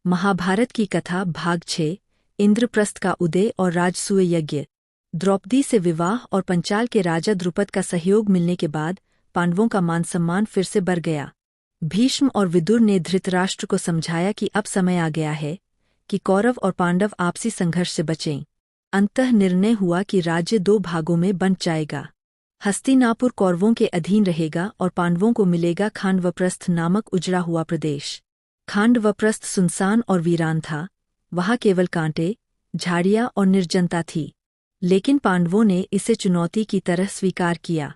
महाभारत की कथा भाग 6 इंद्रप्रस्थ का उदय और राजसूय यज्ञ। द्रौपदी से विवाह और पंचाल के राजा द्रुपद का सहयोग मिलने के बाद पांडवों का मान सम्मान फिर से बढ़ गया। भीष्म और विदुर ने धृतराष्ट्र को समझाया कि अब समय आ गया है कि कौरव और पांडव आपसी संघर्ष से बचें। अंततः निर्णय हुआ कि राज्य 2 भागों में बंट जाएगा। हस्तिनापुर कौरवों के अधीन रहेगा और पांडवों को मिलेगा खांडवप्रस्थ नामक उजड़ा हुआ प्रदेश। खांडवप्रस्थ सुनसान और वीरान था, वहाँ केवल कांटे, झाड़ियाँ और निर्जनता थी। लेकिन पांडवों ने इसे चुनौती की तरह स्वीकार किया।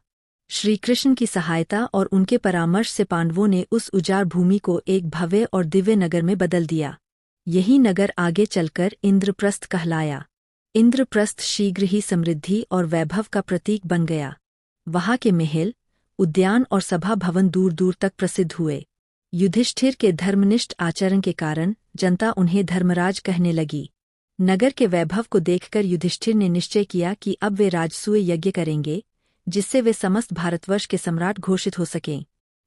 श्रीकृष्ण की सहायता और उनके परामर्श से पांडवों ने उस उजाड़ भूमि को एक भव्य और दिव्य नगर में बदल दिया। यही नगर आगे चलकर इंद्रप्रस्थ कहलाया। इंद्रप्रस्थ शीघ्र ही समृद्धि और वैभव का प्रतीक बन गया। वहाँ के महल, उद्यान और सभा भवन दूर दूर तक प्रसिद्ध हुए। युधिष्ठिर के धर्मनिष्ठ आचरण के कारण जनता उन्हें धर्मराज कहने लगी। नगर के वैभव को देखकर युधिष्ठिर ने निश्चय किया कि अब वे राजसूय यज्ञ करेंगे, जिससे वे समस्त भारतवर्ष के सम्राट घोषित हो सकें।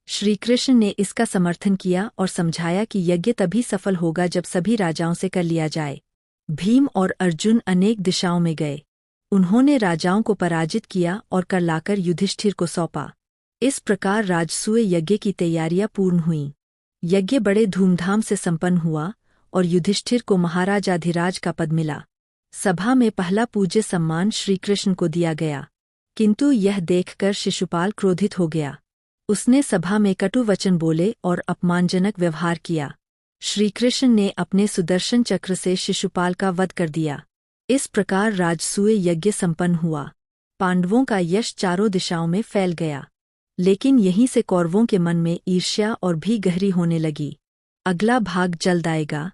श्रीकृष्ण ने इसका समर्थन किया और समझाया कि यज्ञ तभी सफल होगा जब सभी राजाओं से कर लिया जाए। भीम और अर्जुन अनेक दिशाओं में गए। उन्होंने राजाओं को पराजित किया और कर लाकर युधिष्ठिर को सौंपा। इस प्रकार राजसूय यज्ञ की तैयारियां पूर्ण हुईं। यज्ञ बड़े धूमधाम से संपन्न हुआ और युधिष्ठिर को महाराजाधिराज का पद मिला। सभा में पहला पूज्य सम्मान श्रीकृष्ण को दिया गया, किंतु यह देखकर शिशुपाल क्रोधित हो गया। उसने सभा में कटु वचन बोले और अपमानजनक व्यवहार किया। श्रीकृष्ण ने अपने सुदर्शन चक्र से शिशुपाल का वध कर दिया। इस प्रकार राजसूय यज्ञ संपन्न हुआ। पांडवों का यश चारों दिशाओं में फैल गया। लेकिन यहीं से कौरवों के मन में ईर्ष्या और भी गहरी होने लगी। अगला भाग जल्द आएगा।